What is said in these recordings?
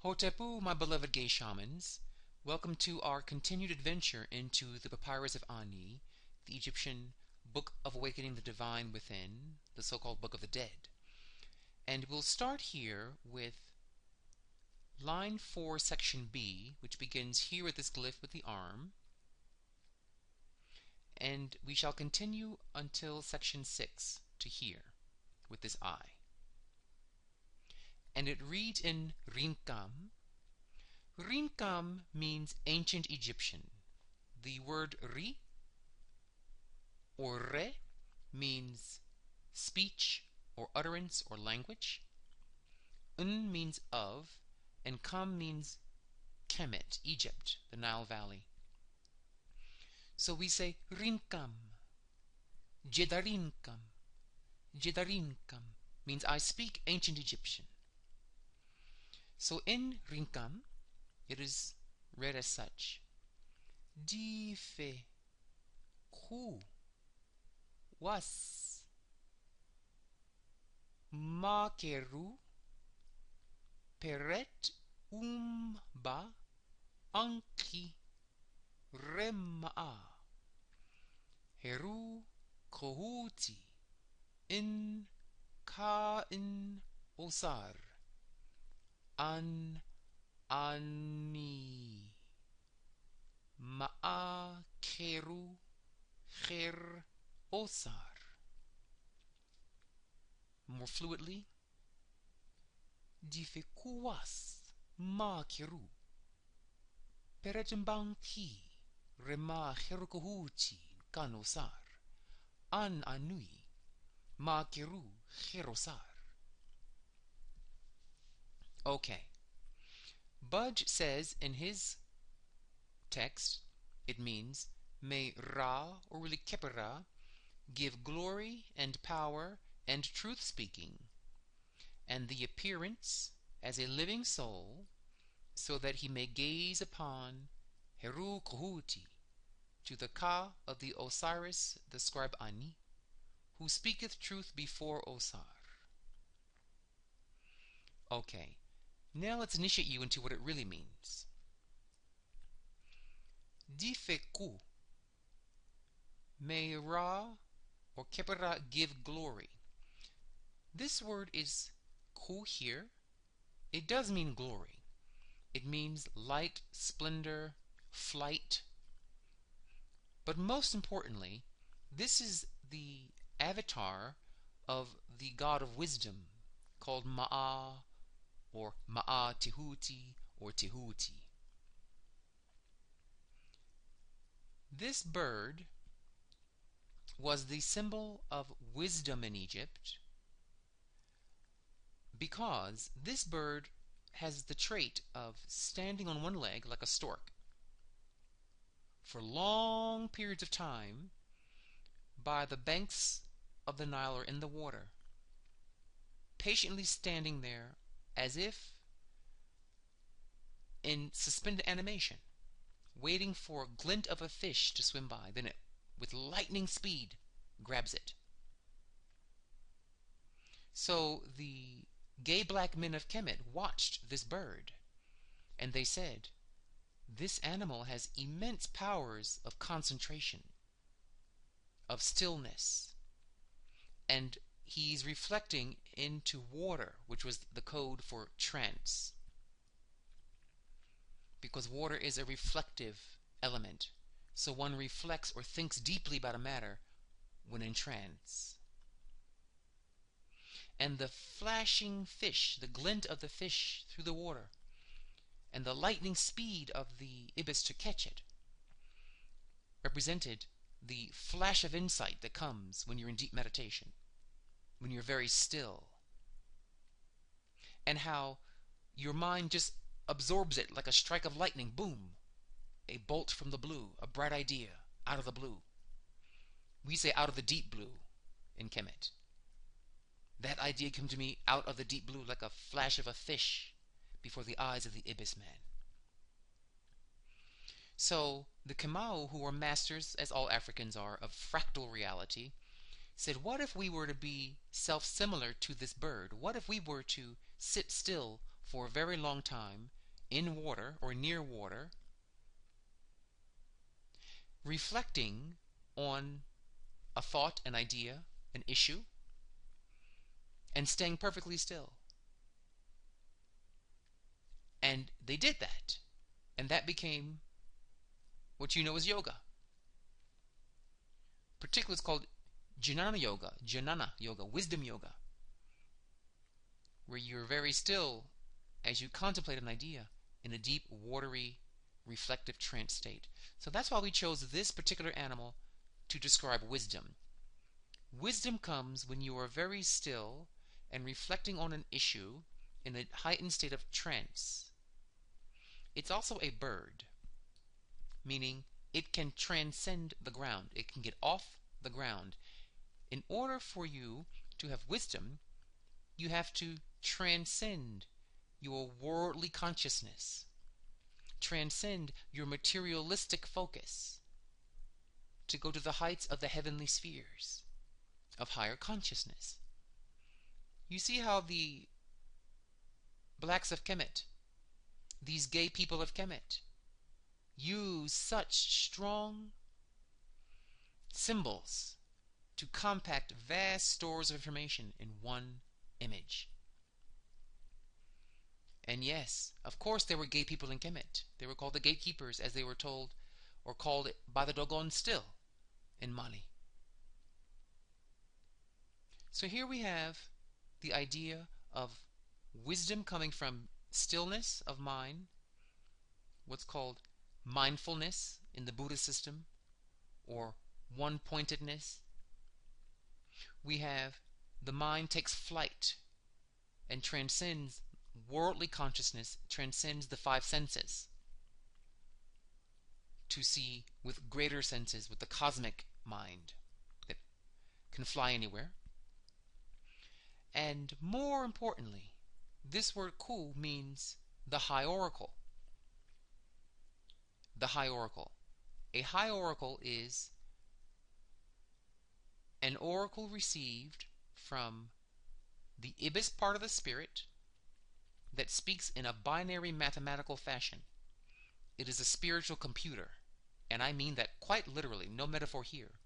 Hotepu, my beloved gay shamans, welcome to our continued adventure into the Papyrus of Ani, the Egyptian Book of Awakening the Divine Within, the so-called Book of the Dead. And we'll start here with line 4, section B, which begins here with this glyph with the arm, and we shall continue until section 6 to here with this eye. And it reads in Rinkam. Rinkam means ancient Egyptian. The word ri or re means speech or utterance or language. Un means of, and kam means Kemet, Egypt, the Nile Valley. So we say Rinkam, Jedarinkam. Jedarinkam means I speak ancient Egyptian. So in Rinkam, it is read as such. Dife ku was makeru peret ba anki rema heru kohuti in ka in osar an ani ma'a keru kher osar. More fluidly, difekuas ma keru peretimbanki rema herukohuti kanosar an anui ma keru kherosar. Okay. Budge says in his text, it means, may Ra, or really Khepera, give glory and power and truth-speaking, and the appearance as a living soul, so that he may gaze upon Heru Kohuti, to the Ka of the Osiris, the scribe Ani, who speaketh truth before Osar. Okay. Now let's initiate you into what it really means. Difeku, may Ra or Khepera give glory. This word is ku here. It does mean glory. It means light, splendor, flight. But most importantly, this is the avatar of the god of wisdom called Ma'a, or Ma'a Tehuti, or Tehuti. This bird was the symbol of wisdom in Egypt because this bird has the trait of standing on one leg like a stork for long periods of time by the banks of the Nile or in the water, patiently standing there as if in suspended animation, waiting for a glint of a fish to swim by. Then it, with lightning speed, grabs it. So the gay black men of Kemet watched this bird, and they said, this animal has immense powers of concentration, of stillness, and he's reflecting into water, which was the code for trance, because water is a reflective element. So one reflects or thinks deeply about a matter when in trance. And the flashing fish, the glint of the fish through the water, and the lightning speed of the ibis to catch it, represented the flash of insight that comes when you're in deep meditation, when you're very still, and how your mind just absorbs it like a strike of lightning, boom, a bolt from the blue, a bright idea out of the blue. We say out of the deep blue in Kemet. That idea came to me out of the deep blue like a flash of a fish before the eyes of the ibis man. So the Kamau, who were masters, as all Africans are, of fractal reality, said, what if we were to be self-similar to this bird? What if we were to sit still for a very long time in water or near water, reflecting on a thought, an idea, an issue, and staying perfectly still. And they did that. And that became what you know as yoga. Particularly it's called jnana yoga, wisdom yoga, where you're very still as you contemplate an idea in a deep, watery, reflective trance state. So that's why we chose this particular animal to describe wisdom. Wisdom comes when you are very still and reflecting on an issue in a heightened state of trance. It's also a bird, meaning it can transcend the ground. It can get off the ground. In order for you to have wisdom, you have to transcend your worldly consciousness, transcend your materialistic focus, to go to the heights of the heavenly spheres of higher consciousness. You see how the blacks of Kemet, these gay people of Kemet, use such strong symbols to compact vast stores of information in one image. And yes, of course there were gay people in Kemet. They were called the gatekeepers, as they were told, or called by the Dogon still, in Mali. So here we have the idea of wisdom coming from stillness of mind, what's called mindfulness in the Buddhist system, or one-pointedness. We have the mind takes flight and transcends worldly consciousness, transcends the five senses to see with greater senses, with the cosmic mind that can fly anywhere. And more importantly, this word ku means the high oracle. The high oracle. A high oracle is an oracle received from the ibis part of the spirit that speaks in a binary mathematical fashion. It is a spiritual computer, and I mean that quite literally, no metaphor here.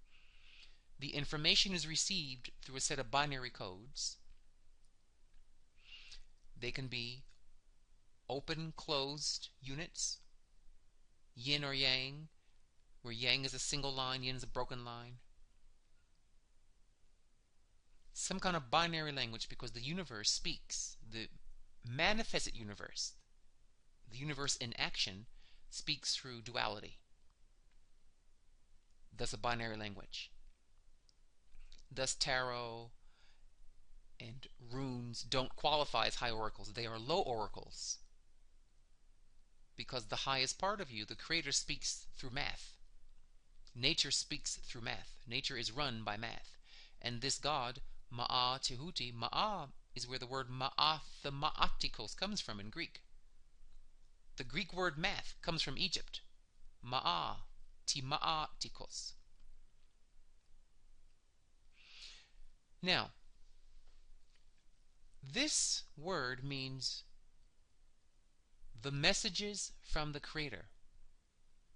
The information is received through a set of binary codes. They can be open, closed units, yin or yang, where yang is a single line, yin is a broken line. Some kind of binary language, because the universe speaks. The manifested universe, the universe in action, speaks through duality. Thus a binary language. Thus tarot and runes don't qualify as high oracles. They are low oracles, because the highest part of you, the creator, speaks through math. Nature speaks through math. Nature is run by math. And this God, Ma'a Tehuti, Ma'a is where the word mathematikos comes from in Greek. The Greek word math comes from Egypt. Ma'a, timaatikos. Now, this word means the messages from the Creator,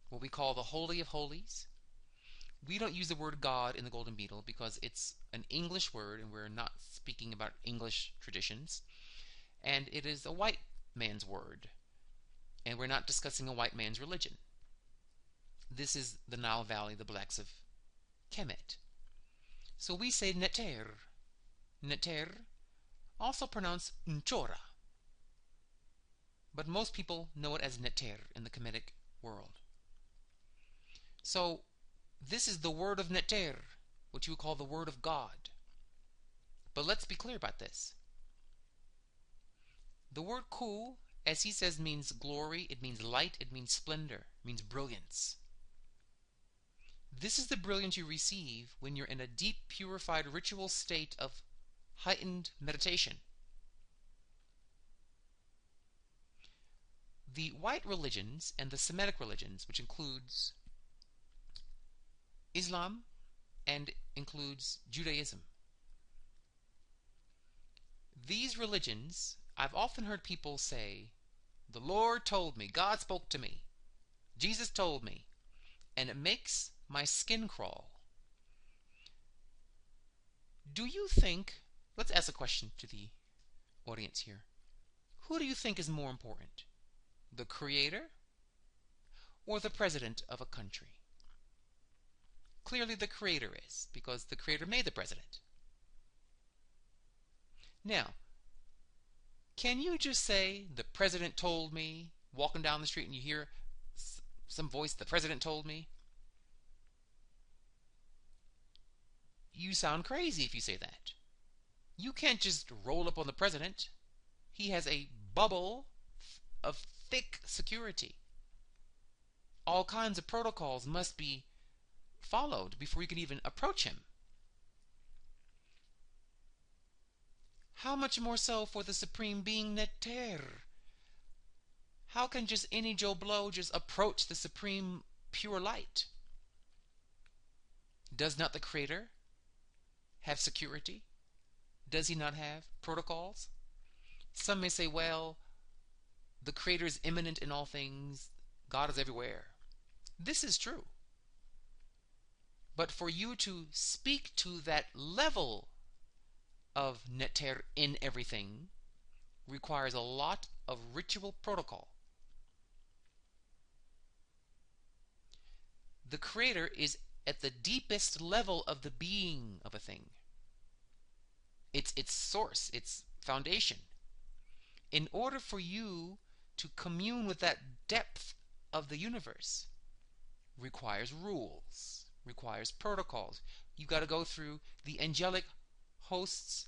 what we call the Holy of Holies. We don't use the word God in the Golden Beetle because it's an English word and we're not speaking about English traditions. And it is a white man's word. And we're not discussing a white man's religion. This is the Nile Valley, the blacks of Kemet. So we say Neter. Neter, also pronounced Nchora. But most people know it as Neter in the Kemetic world. So this is the word of Neter, what you would call the word of God. But let's be clear about this. The word ku, as he says, means glory, it means light, it means splendor, it means brilliance. This is the brilliance you receive when you're in a deep, purified, ritual state of heightened meditation. The white religions and the Semitic religions, which includes Islam and includes Judaism. These religions, I've often heard people say The Lord told me, God spoke to me, Jesus told me, and it makes my skin crawl. Do you think, let's ask a question to the audience here. Who do you think is more important? The creator or the president of a country? Clearly the creator is, because the creator made the president. Now, can you just say, the president told me, walking down the street and you hear some voice, the president told me? You sound crazy if you say that. You can't just roll up on the president. He has a bubble of thick security. All kinds of protocols must be followed before you can even approach him. How much more so for the Supreme Being Neter? How can just any Joe Blow just approach the Supreme Pure Light? Does not the Creator have security? Does he not have protocols? Some may say, well, the Creator is immanent in all things. God is everywhere. This is true. But for you to speak to that level of Neter in everything requires a lot of ritual protocol. The Creator is at the deepest level of the being of a thing. It's its source, its foundation. In order for you to commune with that depth of the universe requires rules, requires protocols. You got to go through the angelic hosts,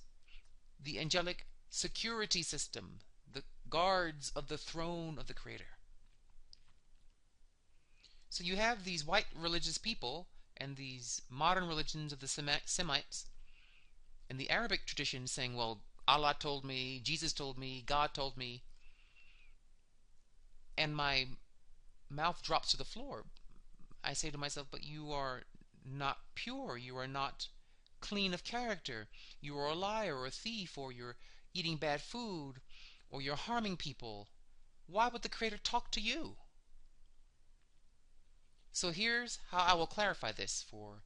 the angelic security system, the guards of the throne of the Creator. So you have these white religious people and these modern religions of the Semites and the Arabic tradition saying, well, Allah told me, Jesus told me, God told me, and my mouth drops to the floor. I say to myself, but you are not pure, you are not clean of character, you are a liar or a thief, or you're eating bad food, or you're harming people. Why would the Creator talk to you? So here's how I will clarify this for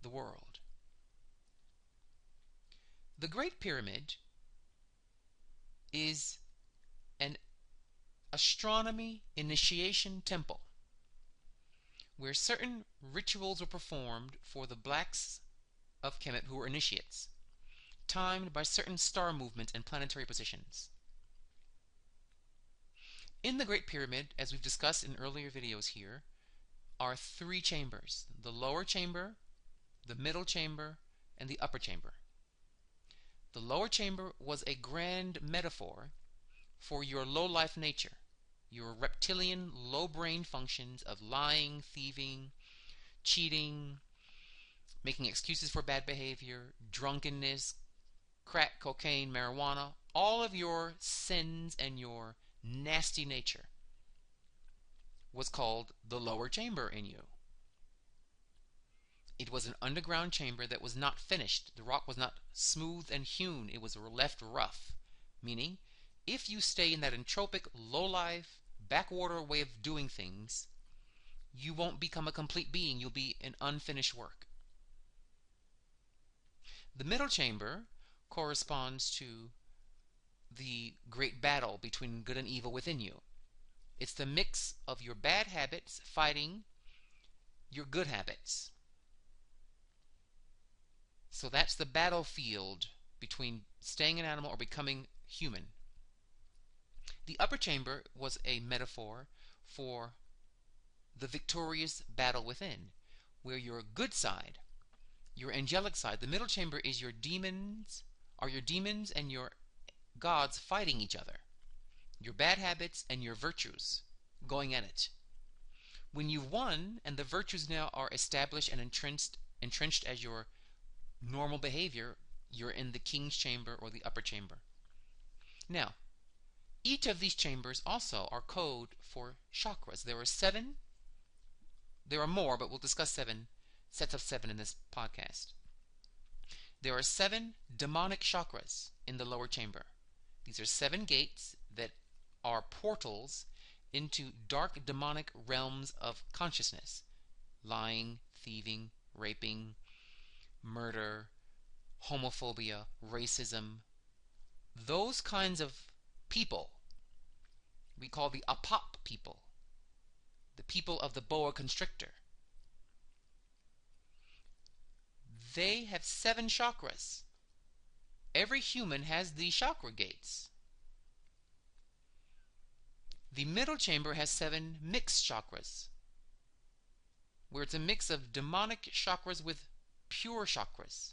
the world. The Great Pyramid is an astronomy initiation temple where certain rituals were performed for the blacks of Kemet who were initiates, timed by certain star movements and planetary positions. In the Great Pyramid, as we've discussed in earlier videos here, are three chambers: the lower chamber, the middle chamber, and the upper chamber. The lower chamber was a grand metaphor for your low-life nature, your reptilian, low-brain functions of lying, thieving, cheating, making excuses for bad behavior, drunkenness, crack, cocaine, marijuana, all of your sins and your nasty nature was called the lower chamber in you. It was an underground chamber that was not finished. The rock was not smooth and hewn. It was left rough, meaning if you stay in that entropic, low-life, backwater way of doing things, you won't become a complete being. You'll be an unfinished work. The middle chamber corresponds to the great battle between good and evil within you. It's the mix of your bad habits fighting your good habits. So that's the battlefield between staying an animal or becoming human. The upper chamber was a metaphor for the victorious battle within, where your good side, your angelic side, the middle chamber is your demons, and your gods fighting each other. Your bad habits and your virtues going at it. When you've won and the virtues now are established and entrenched as your normal behavior, you're in the king's chamber or the upper chamber. Now, each of these chambers also are code for chakras. There are 7. There are more, but we'll discuss 7 sets of 7 in this podcast. There are 7 demonic chakras in the lower chamber. These are 7 gates that are portals into dark demonic realms of consciousness: lying, thieving, raping, murder, homophobia, racism. Those kinds of people we call the apop people, the people of the boa constrictor. They have 7 chakras. Every human has these chakra gates. The middle chamber has 7 mixed chakras, where it's a mix of demonic chakras with pure chakras.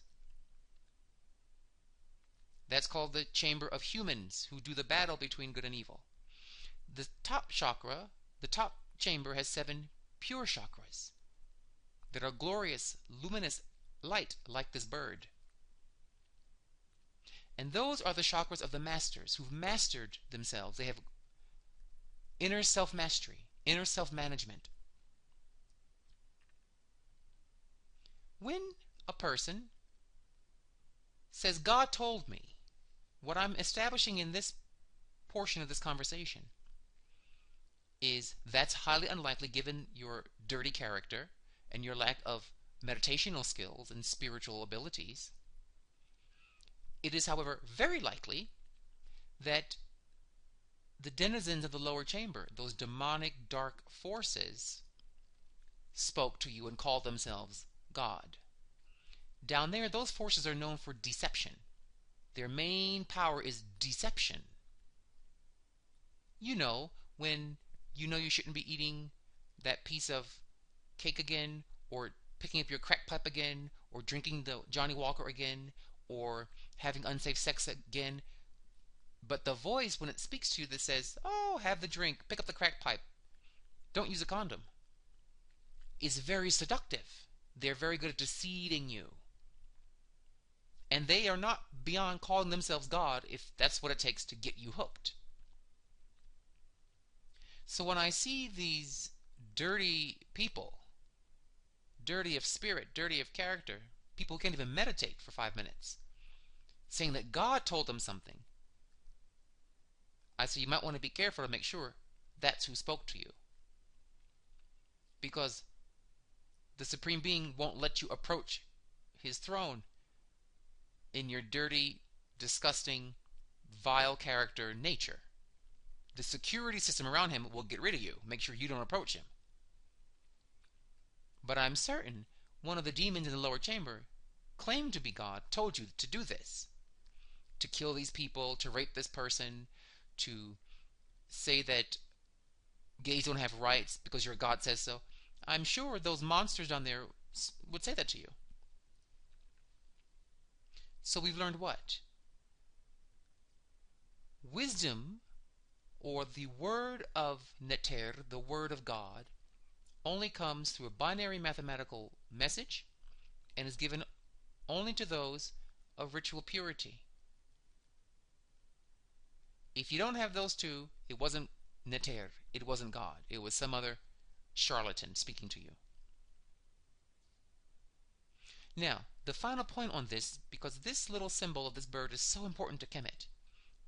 That's called the chamber of humans, who do the battle between good and evil. The top chakra, the top chamber, has 7 pure chakras that are glorious, luminous light like this bird. And those are the chakras of the masters who've mastered themselves. They have inner self-mastery, inner self-management. When a person says, God told me, what I'm establishing in this portion of this conversation is that's highly unlikely given your dirty character and your lack of meditational skills and spiritual abilities. It is, however, very likely that the denizens of the lower chamber, those demonic dark forces, spoke to you and called themselves God. Down there, those forces are known for deception. Their main power is deception. You know, when you know you shouldn't be eating that piece of cake again, or picking up your crack pipe again, or drinking the Johnny Walker again, or having unsafe sex again, but the voice, when it speaks to you, that says, oh, have the drink, pick up the crack pipe, don't use a condom, is very seductive. They're very good at deceiving you. And they are not beyond calling themselves God if that's what it takes to get you hooked. So when I see these dirty people, dirty of spirit, dirty of character, people who can't even meditate for 5 minutes, saying that God told them something, I say you might want to be careful to make sure that's who spoke to you. Because the Supreme Being won't let you approach His throne in your dirty, disgusting, vile character nature. The security system around Him will get rid of you, make sure you don't approach Him. But I'm certain one of the demons in the lower chamber claimed to be God, told you to do this, to kill these people, to rape this person, to say that gays don't have rights because your God says so. I'm sure those monsters down there would say that to you. So we've learned what? Wisdom, or the word of Neter, the word of God, only comes through a binary mathematical message and is given only to those of ritual purity. If you don't have those two, it wasn't Neter, it wasn't God, it was some other charlatan speaking to you. Now, the final point on this, because this little symbol of this bird is so important to Kemet,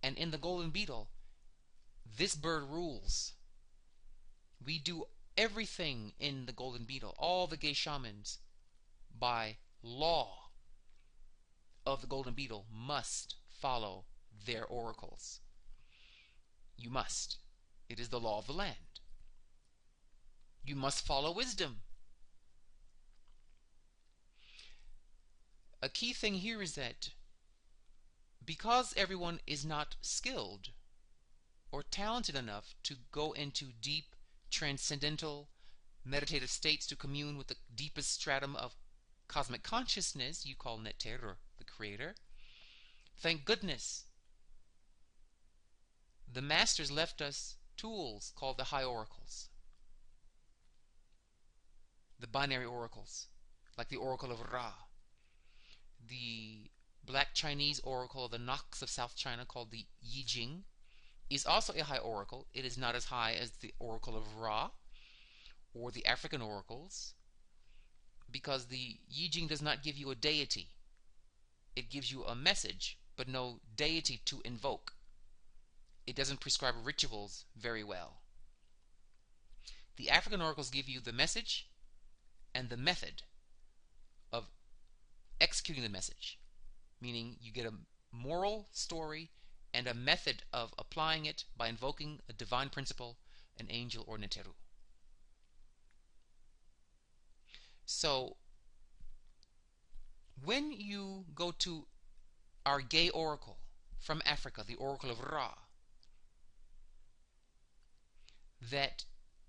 and in the golden beetle, this bird rules. We do everything in the golden beetle, all the gay shamans, by law of the golden beetle, must follow their oracles. You must. It is the law of the land. You must follow wisdom. A key thing here is that because everyone is not skilled or talented enough to go into deep, transcendental, meditative states to commune with the deepest stratum of cosmic consciousness you call Neter, or the Creator, thank goodness the Masters left us tools called the high oracles, the binary oracles, like the Oracle of Ra, the Black Chinese oracle of the Nox of South China called the Yi Jing, is also a high oracle. It is not as high as the Oracle of Ra or the African oracles, because the Yi Jing does not give you a deity. It gives you a message, but no deity to invoke. it doesn't prescribe rituals very well. The African oracles give you the message and the method of executing the message, meaning you get a moral story and a method of applying it by invoking a divine principle, an angel, or neteru. So when you go to our gay oracle from Africa, the oracle of Ra, that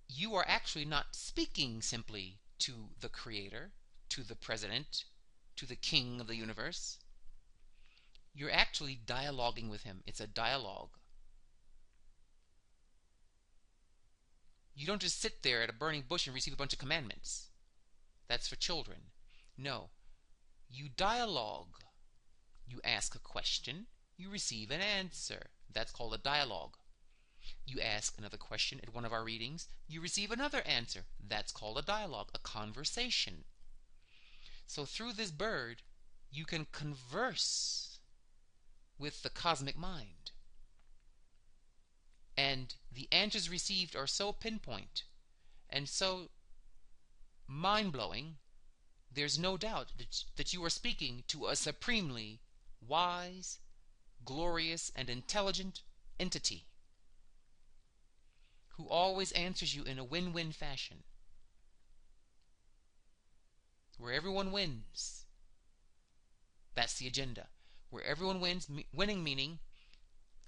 you are actually not speaking simply to the creator, to the president, to the king of the universe. You're actually dialoguing with him. It's a dialogue. You don't just sit there at a burning bush and receive a bunch of commandments. That's for children. No. You dialogue. You ask a question, you receive an answer. That's called a dialogue. You ask another question at one of our readings, you receive another answer. That's called a dialogue, a conversation. So through this bird, you can converse with the cosmic mind. And the answers received are so pinpoint and so mind-blowing, there's no doubt that you are speaking to a supremely wise, glorious, and intelligent entity who always answers you in a win-win fashion, where everyone wins. That's the agenda. Where everyone wins, winning meaning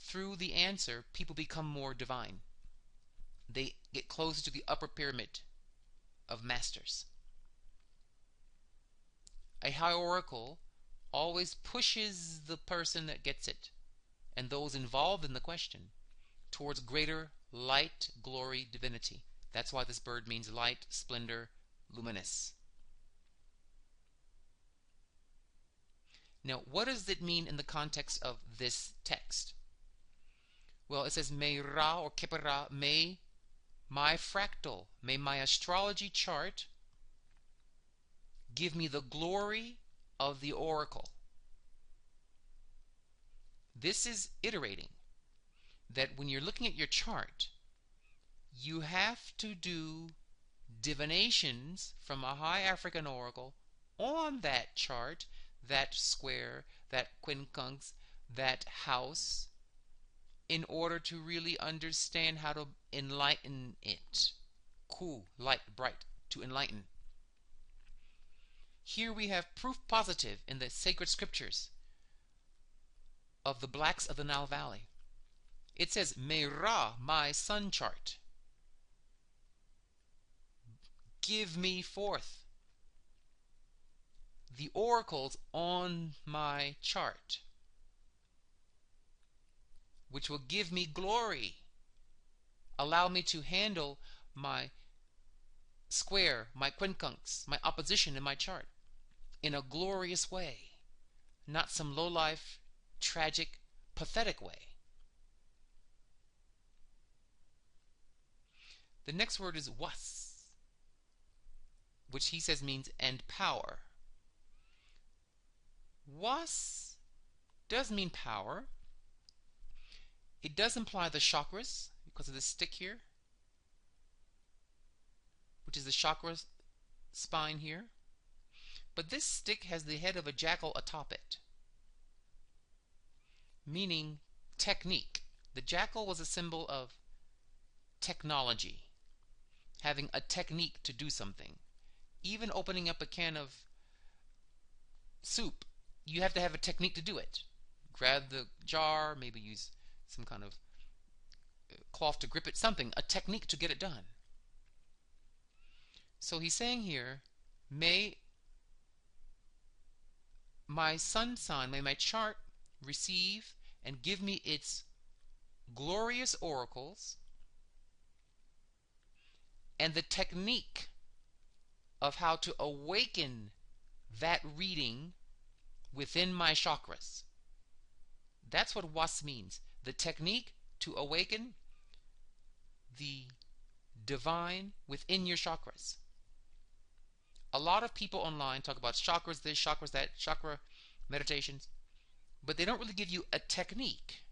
through the answer, people become more divine. They get closer to the upper pyramid of masters. A high oracle always pushes the person that gets it and those involved in the question towards greater light, glory, divinity. That's why this bird means light, splendor, luminous. Now, what does it mean in the context of this text? Well, it says, may Ra or Kepera, may my fractal, may my astrology chart give me the glory of the oracle. This is iterating that when you're looking at your chart, you have to do divinations from a high African oracle on that chart, that square, that quincunx, that house, in order to really understand how to enlighten it. Cool, light, bright, to enlighten. Here we have proof positive in the sacred scriptures of the blacks of the Nile Valley. It says, may Ra, my sun chart, give me forth the oracles on my chart, which will give me glory, allow me to handle my square, my quincunx, my opposition in my chart in a glorious way, not some low-life, tragic, pathetic way. The next word is was, which he says means and power. Was does mean power. It does imply the chakras because of this stick here, which is the chakra spine here. But this stick has the head of a jackal atop it, meaning technique. The jackal was a symbol of technology, having a technique to do something. Even opening up a can of soup, you have to have a technique to do it. Grab the jar, maybe use some kind of cloth to grip it, something, a technique to get it done. So he's saying here, may my sun sign, may my chart receive and give me its glorious oracles and the technique of how to awaken that reading within my chakras. That's what was means. The technique to awaken the divine within your chakras. A lot of people online talk about chakras this, chakras that, chakra meditations, but they don't really give you a technique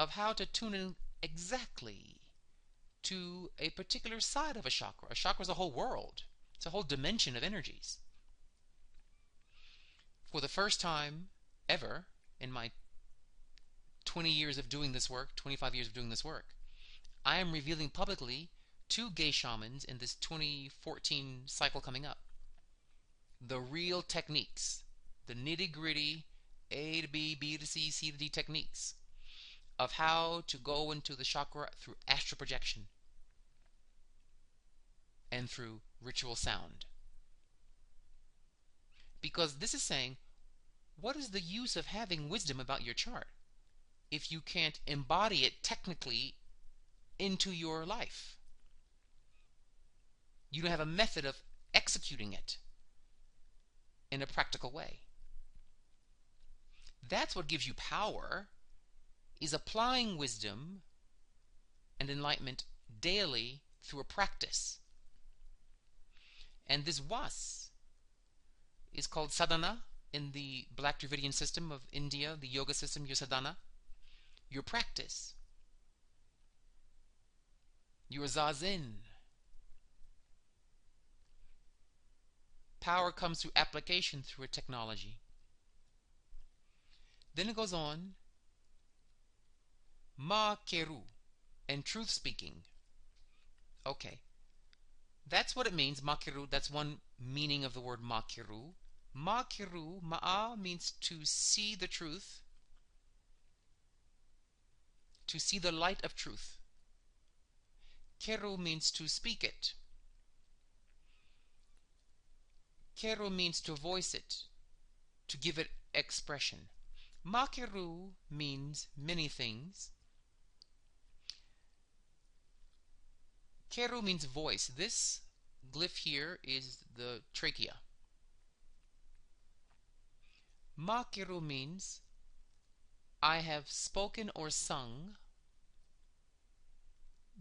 of how to tune in exactly to a particular side of a chakra. A chakra is a whole world. It's a whole dimension of energies. For the first time ever in my 20 years of doing this work, 25 years of doing this work, I am revealing publicly to gay shamans in this 2014 cycle coming up the real techniques, the nitty-gritty A to B, B to C, C to D techniques of how to go into the chakra through astral projection and through ritual sound. Because this is saying, what is the use of having wisdom about your chart if you can't embody it technically into your life? You don't have a method of executing it in a practical way. That's what gives you power, is applying wisdom and enlightenment daily through a practice. And this was is called sadhana in the Black Dravidian system of India, the yoga system, your sadhana, your practice, your zazen. Power comes through application through a technology. Then it goes on, ma keru, and truth speaking. Okay, that's what it means, ma keru. That's one meaning of the word ma keru. Ma keru, ma'a means to see the truth, to see the light of truth. Keru means to speak it. Keru means to voice it, to give it expression. Makeru means many things. Keru means voice. This glyph here is the trachea. Makeru means I have spoken or sung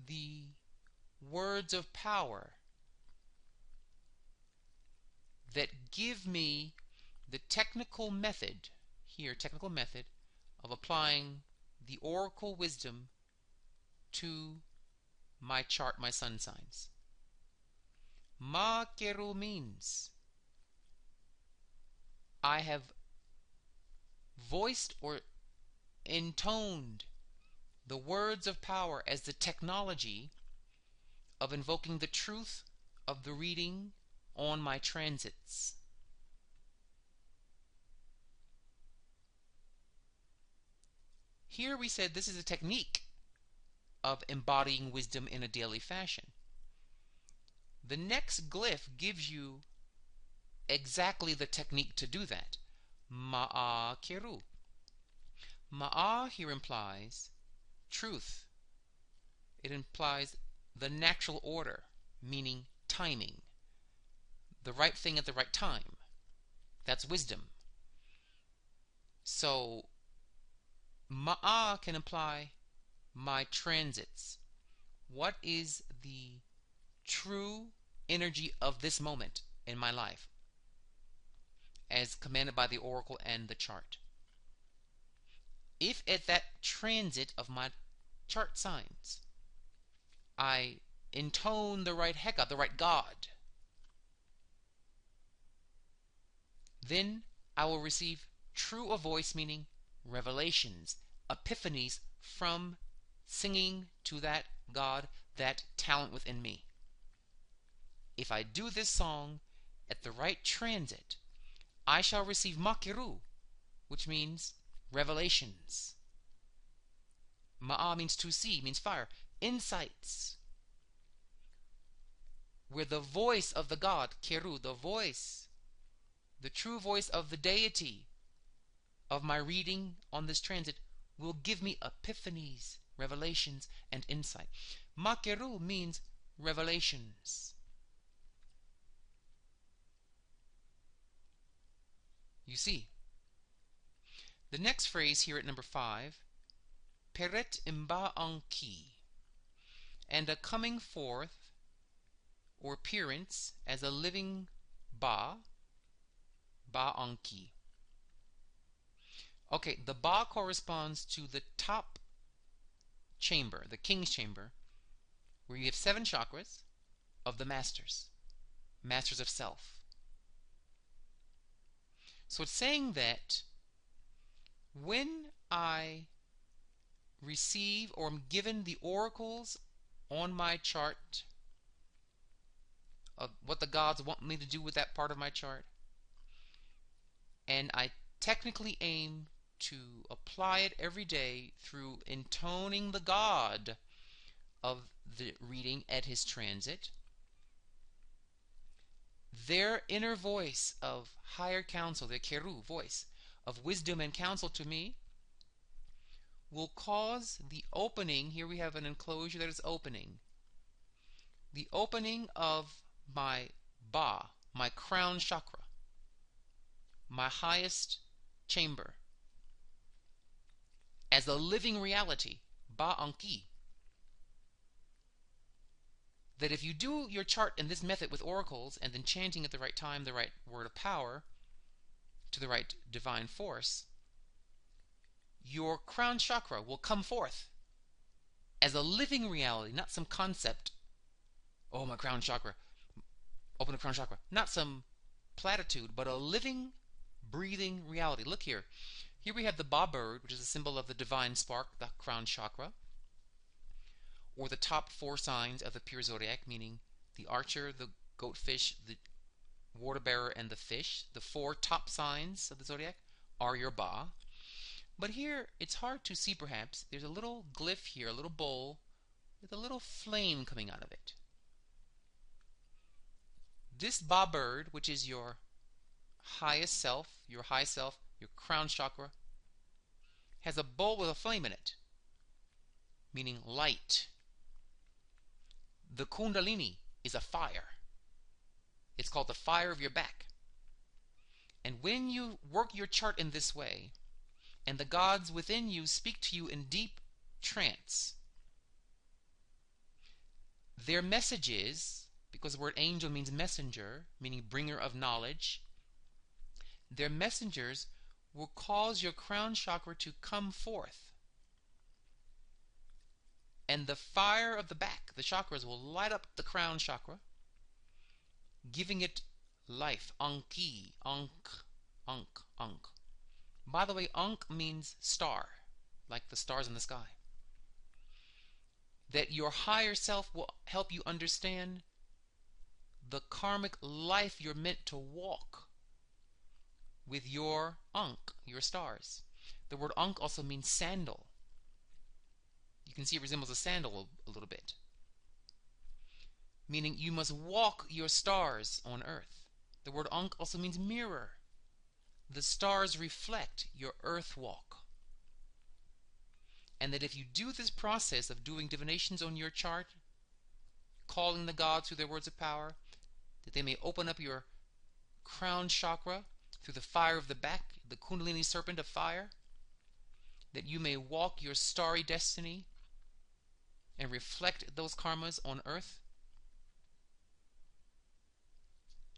the words of power that give me the technical method, here technical method, of applying the oracle wisdom to my chart, my sun signs. Makeru means I have voiced or intoned the words of power as the technology of invoking the truth of the reading on my transits. Here we said this is a technique of embodying wisdom in a daily fashion. The next glyph gives you exactly the technique to do that. Ma'a keru. Ma'a here implies truth. It implies the natural order, meaning timing. The right thing at the right time. That's wisdom. So, ma'a can imply my transits. What is the true energy of this moment in my life, as commanded by the oracle and the chart? If at that transit of my chart signs I intone the right Heka, the right God, then I will receive true of voice, meaning revelations, epiphanies from singing to that God, that talent within me. If I do this song at the right transit, I shall receive makiru, which means revelations. Ma'a means to see, means fire. Insights. Where the voice of the God, keru, the voice, the true voice of the deity of my reading on this transit will give me epiphanies, revelations, and insight. Makeru means revelations. You see, the next phrase here at number 5, peret imba anki, and a coming forth or appearance as a living ba anki. Okay, the ba corresponds to the top chamber, the king's chamber, where you have 7 chakras of the masters, masters of self. So it's saying that when I receive or am given the oracles on my chart of what the gods want me to do with that part of my chart, and I technically aim to apply it every day through intoning the god of the reading at his transit, their inner voice of higher counsel, their keru voice of wisdom and counsel to me, will cause the opening. Here we have an enclosure that is opening. The opening of my ba, my crown chakra, my highest chamber, as a living reality, ba anki. That if you do your chart in this method with oracles and then chanting at the right time the right word of power to the right divine force, your crown chakra will come forth as a living reality, not some concept. Oh, my crown chakra, open the crown chakra. Not some platitude, but a living, breathing reality. Look here. Here we have the ba bird, which is a symbol of the divine spark, the crown chakra, or the top 4 signs of the pure zodiac, meaning the archer, the goatfish, the water bearer, and the fish. The 4 top signs of the zodiac are your ba. But here, it's hard to see perhaps. There's a little glyph here, a little bowl, with a little flame coming out of it. This ba bird, which is your highest self, your high self, your crown chakra, has a bowl with a flame in it, meaning light. The kundalini is a fire. It's called the fire of your back. And when you work your chart in this way, and the gods within you speak to you in deep trance, their messages, because the word angel means messenger, meaning bringer of knowledge, their messengers will cause your crown chakra to come forth. And the fire of the back, the chakras, will light up the crown chakra, giving it life. Anki, Ankh, Ankh, Ankh. By the way, Ankh means star, like the stars in the sky. That your higher self will help you understand the karmic life you're meant to walk with your Ankh, your stars. The word Ankh also means sandal. You can see it resembles a sandal a little bit. Meaning you must walk your stars on earth. The word Ankh also means mirror. The stars reflect your earth walk. And that if you do this process of doing divinations on your chart, calling the gods through their words of power, that they may open up your crown chakra through the fire of the back, the kundalini serpent of fire, that you may walk your starry destiny and reflect those karmas on earth.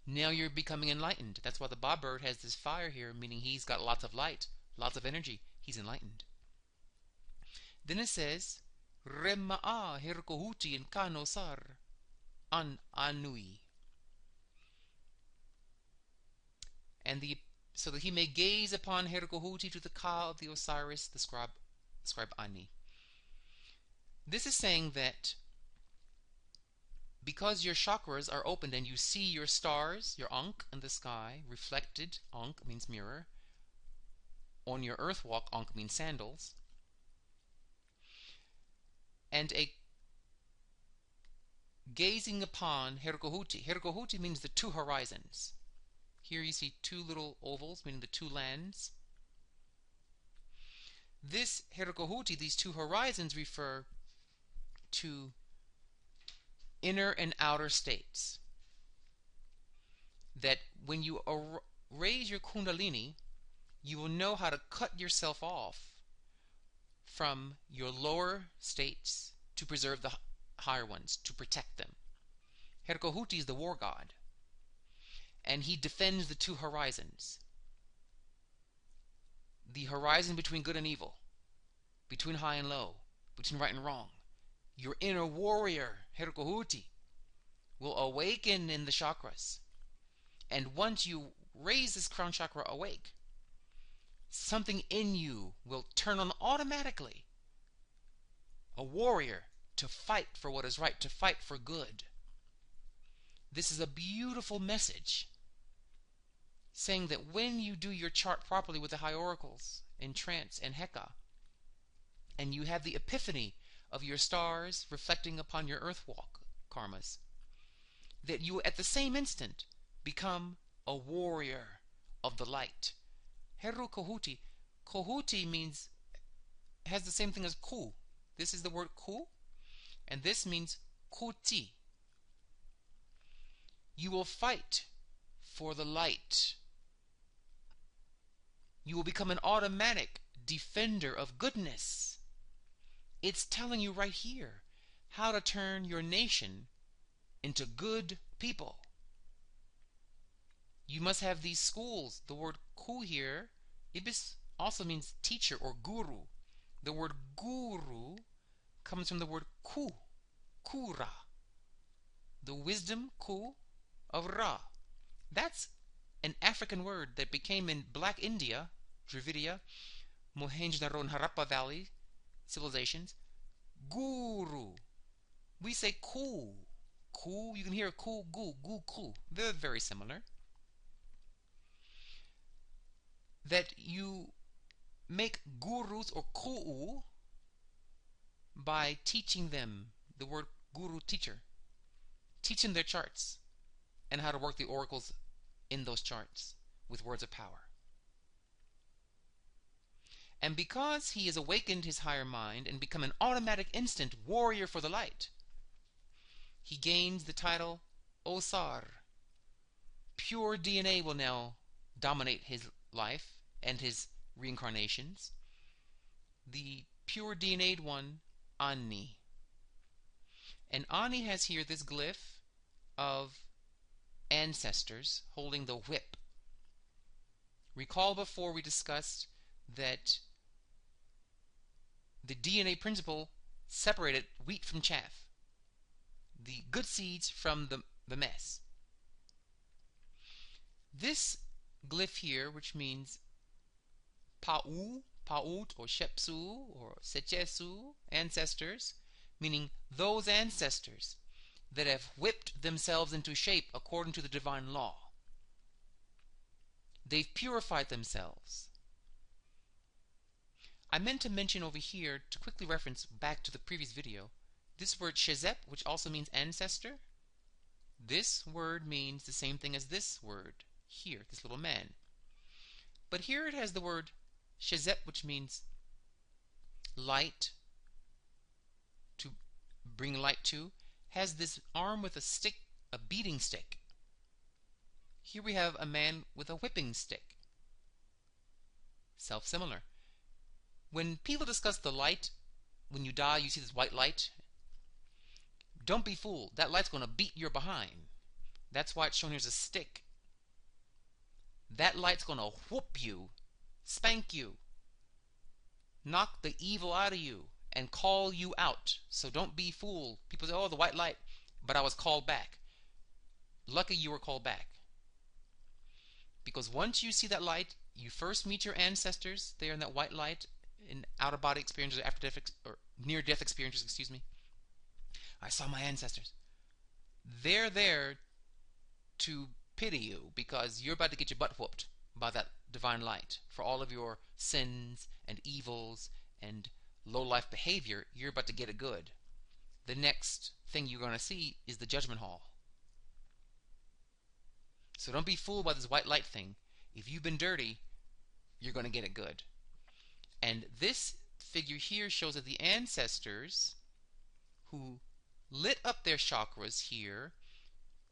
Now you're becoming enlightened. That's why the ba bird has this fire here, meaning he's got lots of light, lots of energy. He's enlightened. Then it says, Rema'a hirkohuti in kanosar an anui. And so that he may gaze upon Herkohuti to the ka of the Osiris, the scribe Ani. This is saying that because your chakras are opened and you see your stars, your Ankh in the sky, reflected, Ankh means mirror, on your earth walk, Ankh means sandals, and a gazing upon Herkohuti. Herkohuti means the 2 horizons. Here you see 2 little ovals, meaning the 2 lands. This Herkohuti, these 2 horizons, refer to inner and outer states. That when you raise your kundalini, you will know how to cut yourself off from your lower states to preserve the higher ones, to protect them. Herkohuti is the war god, and he defends the 2 horizons. The horizon between good and evil, between high and low, between right and wrong. Your inner warrior, Herukohuti, will awaken in the chakras. And once you raise this crown chakra awake, something in you will turn on automatically. A warrior to fight for what is right, to fight for good. This is a beautiful message saying that when you do your chart properly with the high oracles in trance and Heka, and you have the epiphany of your stars reflecting upon your earth walk karmas, that you at the same instant become a warrior of the light. Heru Kohuti. Kohuti means, has the same thing as ku. This is the word ku, and this means kuti. You will fight for the light. You will become an automatic defender of goodness. It's telling you right here how to turn your nation into good people. You must have these schools. The word ku here, ibis, also means teacher or guru. The word guru comes from the word ku, kura, the wisdom ku of Ra. That's an African word that became in Black India, Dravidia, Mohenjo-daro and Harappa Valley civilizations, guru. We say ku. Ku, you can hear ku, gu, ku. They're very similar. That you make gurus or ku'u by teaching them the word guru, teacher. Teach them their charts and how to work the oracles in those charts with words of power. And because he has awakened his higher mind and become an automatic instant warrior for the light, he gains the title Osar. Pure DNA will now dominate his life and his reincarnations. The pure DNA'd one, Ani. And Ani has here this glyph of ancestors holding the whip. Recall before we discussed that the DNA principle separated wheat from chaff, the good seeds from the mess. This glyph here, which means Pa'u, Pa'ut, or Shepsu, or Sechesu, ancestors, meaning those ancestors that have whipped themselves into shape according to the divine law. They've purified themselves. I meant to mention over here, to quickly reference back to the previous video, this word Shezep, which also means ancestor. This word means the same thing as this word here, this little man. But here it has the word Shezep, which means light, to bring light to, has this arm with a stick, a beating stick. Here we have a man with a whipping stick. Self-similar. When people discuss the light, when you die you see this white light, don't be fooled. That light's going to beat your behind. That's why it's shown here as a stick. That light's going to whoop you, spank you, knock the evil out of you, and call you out. So don't be fooled. People say, oh, the white light, but I was called back. Lucky you were called back. Because once you see that light, you first meet your ancestors there in that white light, in out-of-body experiences, after-death or near-death experiences, excuse me. I saw my ancestors. They're there to pity you because you're about to get your butt whooped by that divine light. For all of your sins and evils and low-life behavior, you're about to get it good. The next thing you're going to see is the judgment hall. So don't be fooled by this white light thing. If you've been dirty, you're going to get it good. And this figure here shows that the ancestors who lit up their chakras here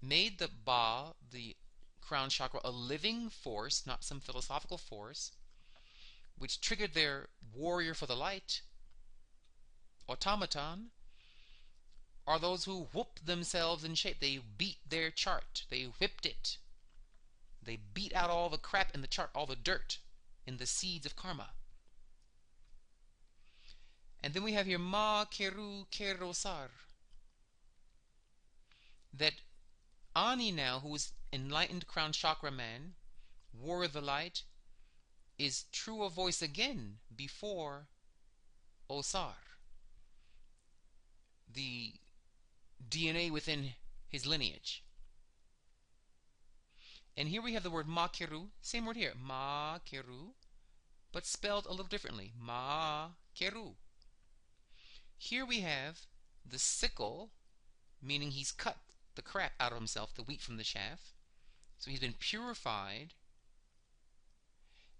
made the Ba, the crown chakra, a living force, not some philosophical force, which triggered their warrior for the light, automaton, are those who whooped themselves in shape. They beat their chart. They whipped it. They beat out all the crap in the chart, all the dirt in the seeds of karma. And then we have here Ma Keru Kerosar. That Ani now, who is enlightened crown chakra man, warrior of the light, is true of voice again before Osar, the DNA within his lineage. And here we have the word Makeru, same word here, Makeru, but spelled a little differently, Makeru. Here we have the sickle, meaning he's cut the crap out of himself, the wheat from the chaff. So he's been purified.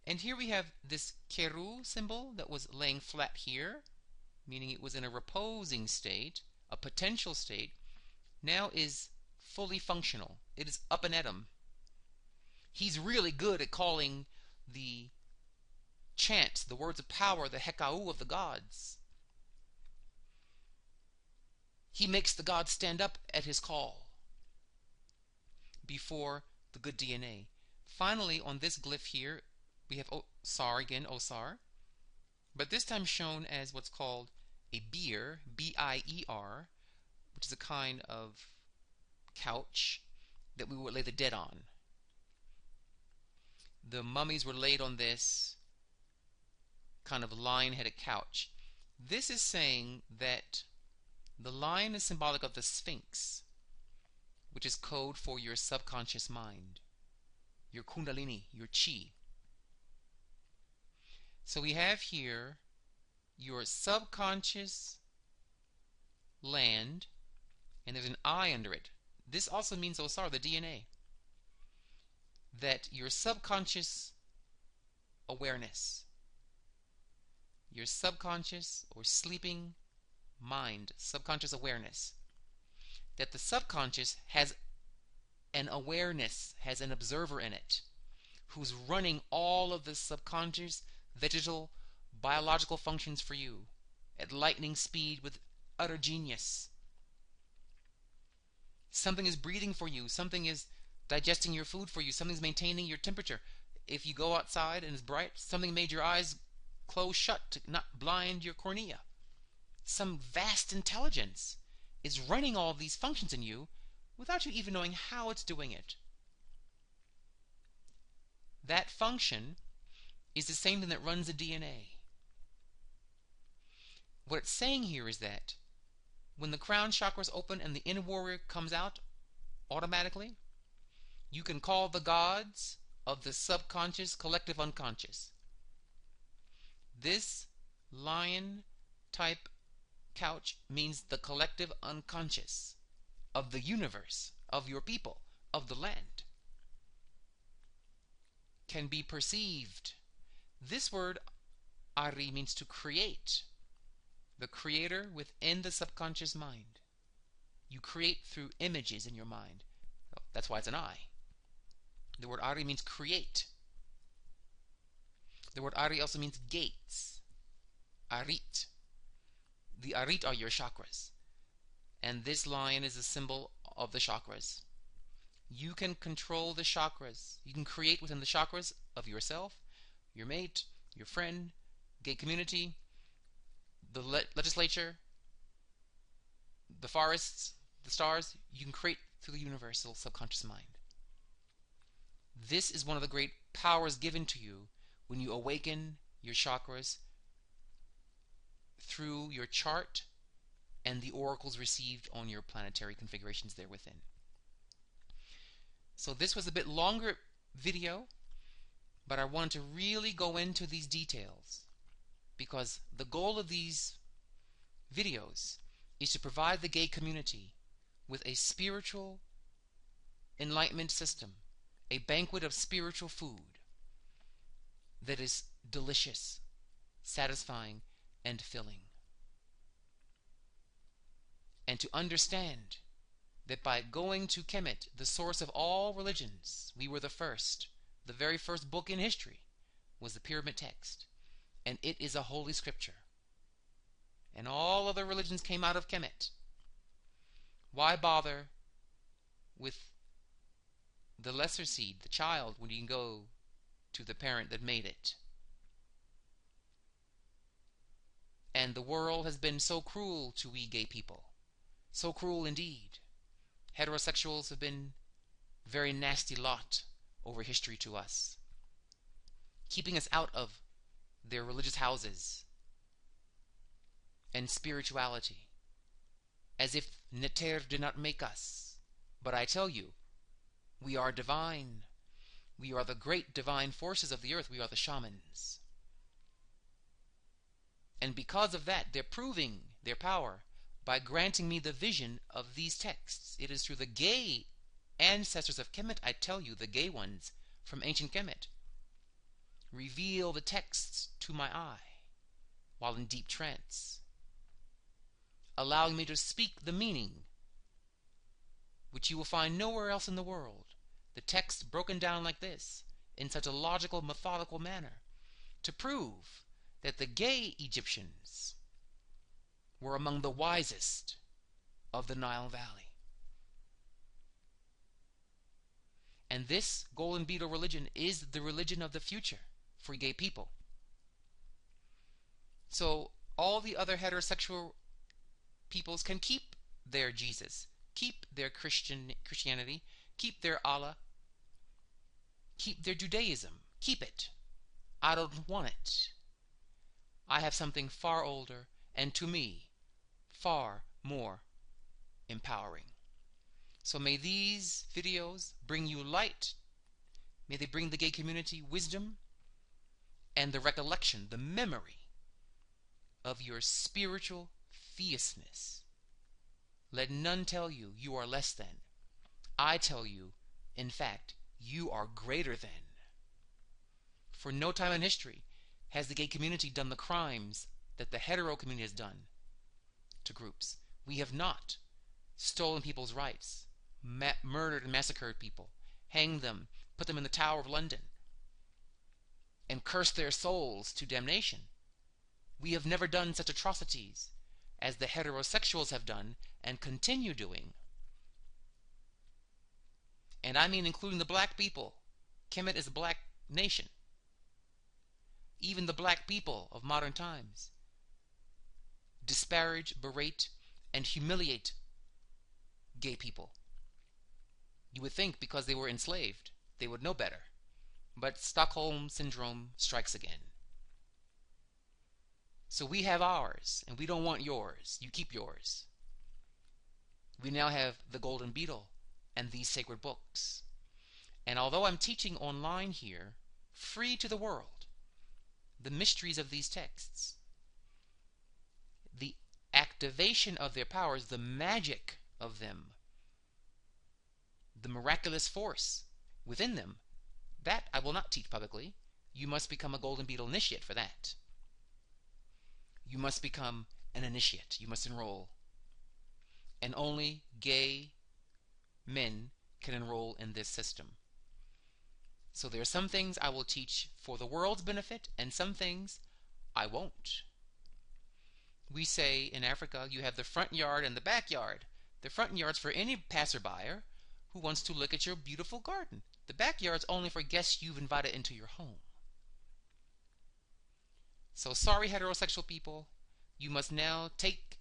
And here we have this Keru symbol that was laying flat here, meaning it was in a reposing state, a potential state, now is fully functional. It is up and at him. He's really good at calling the chants, the words of power, the hekau of the gods. He makes the gods stand up at his call before the good DNA. Finally, on this glyph here, we have Osar again, Osar, but this time shown as what's called a bier, B-I-E-R, which is a kind of couch that we would lay the dead on. The mummies were laid on this kind of lion-headed couch. This is saying that the lion is symbolic of the Sphinx, which is code for your subconscious mind, your kundalini, your chi. So we have here your subconscious land, and there's an I under it. This also means Osar, the DNA. That your subconscious awareness, your subconscious or sleeping mind, subconscious awareness, that the subconscious has an awareness, has an observer in it, who's running all of the subconscious, vegetal, biological functions for you at lightning speed with utter genius. Something is breathing for you, something is digesting your food for you, something's maintaining your temperature. If you go outside and it's bright, something made your eyes close shut to not blind your cornea. Some vast intelligence is running all these functions in you without you even knowing how it's doing it. That function is the same thing that runs the DNA. What it's saying here is that when the crown chakra is open and the inner warrior comes out automatically, you can call the gods of the subconscious, collective unconscious. This lion type couch means the collective unconscious of the universe, of your people, of the land, can be perceived. This word Ari means to create, the creator within the subconscious mind. You create through images in your mind. That's why it's an I. The word Ari means create. The word Ari also means gates. Arit. The Arit are your chakras. And this lion is a symbol of the chakras. You can control the chakras. You can create within the chakras of yourself, your mate, your friend, gay community, the legislature, the forests, the stars. You can create through the universal subconscious mind. This is one of the great powers given to you when you awaken your chakras through your chart and the oracles received on your planetary configurations there within. So this was a bit longer video, but I wanted to really go into these details because the goal of these videos is to provide the gay community with a spiritual enlightenment system, a banquet of spiritual food that is delicious, satisfying, and filling. And to understand that by going to Kemet, the source of all religions, we were the first. The very first book in history was the pyramid text, and it is a holy scripture. And all other religions came out of Kemet. Why bother with the lesser seed, the child, when you can go to the parent that made it? And the world has been so cruel to we gay people. So cruel indeed. Heterosexuals have been very nasty lot over history to us, keeping us out of their religious houses and spirituality, as if Neter did not make us. But I tell you, we are divine. We are the great divine forces of the earth. We are the shamans. And because of that, they're proving their power by granting me the vision of these texts. It is through the gay ancestors of Kemet, I tell you, the gay ones from ancient Kemet, reveal the texts to my eye while in deep trance, allowing me to speak the meaning, which you will find nowhere else in the world. The text broken down like this, in such a logical, methodical manner, to prove that the gay Egyptians were among the wisest of the Nile Valley. And this golden beetle religion is the religion of the future for gay people. So all the other heterosexual peoples can keep their Jesus, keep their Christianity, keep their Allah, keep their Judaism, keep it. I don't want it. I have something far older and, to me, far more empowering. So may these videos bring you light. May they bring the gay community wisdom and the recollection, the memory of your spiritual fierceness. Let none tell you you are less than. I tell you, in fact, you are greater than. For no time in history has the gay community done the crimes that the hetero community has done to groups. We have not stolen people's rights, murdered and massacred people, hanged them, put them in the Tower of London, and cursed their souls to damnation. We have never done such atrocities as the heterosexuals have done and continue doing. And I mean including the black people. Kemet is a black nation. Even the black people of modern times disparage, berate, and humiliate gay people. You would think because they were enslaved, they would know better. But Stockholm Syndrome strikes again. So we have ours, and we don't want yours. You keep yours. We now have the Golden Beetle and these sacred books. And although I'm teaching online here, free to the world, the mysteries of these texts, the activation of their powers, the magic of them, the miraculous force within them, that I will not teach publicly. You must become a Golden Beetle initiate for that. You must become an initiate. You must enroll. And only gay men can enroll in this system. So there are some things I will teach for the world's benefit, and some things I won't. We say in Africa you have the front yard and the backyard. The front yard's for any passerby who wants to look at your beautiful garden. The backyard's only for guests you've invited into your home. So sorry, heterosexual people, you must now take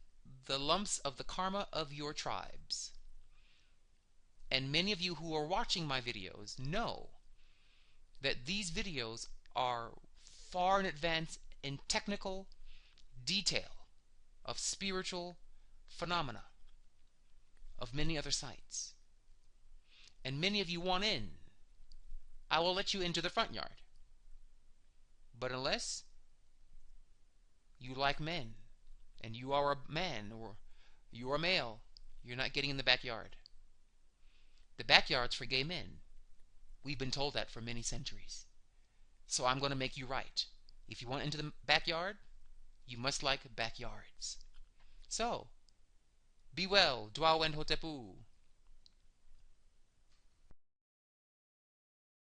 the lumps of the karma of your tribes. And many of you who are watching my videos know that these videos are far in advance in technical detail of spiritual phenomena of many other sites. And many of you want in. I will let you into the front yard. But unless you like men, and you are a man, or you are male, you're not getting in the backyard. The backyard's for gay men. We've been told that for many centuries. So I'm going to make you right. If you want into the backyard, you must like backyards. So, be well, Dwau and Hotepu.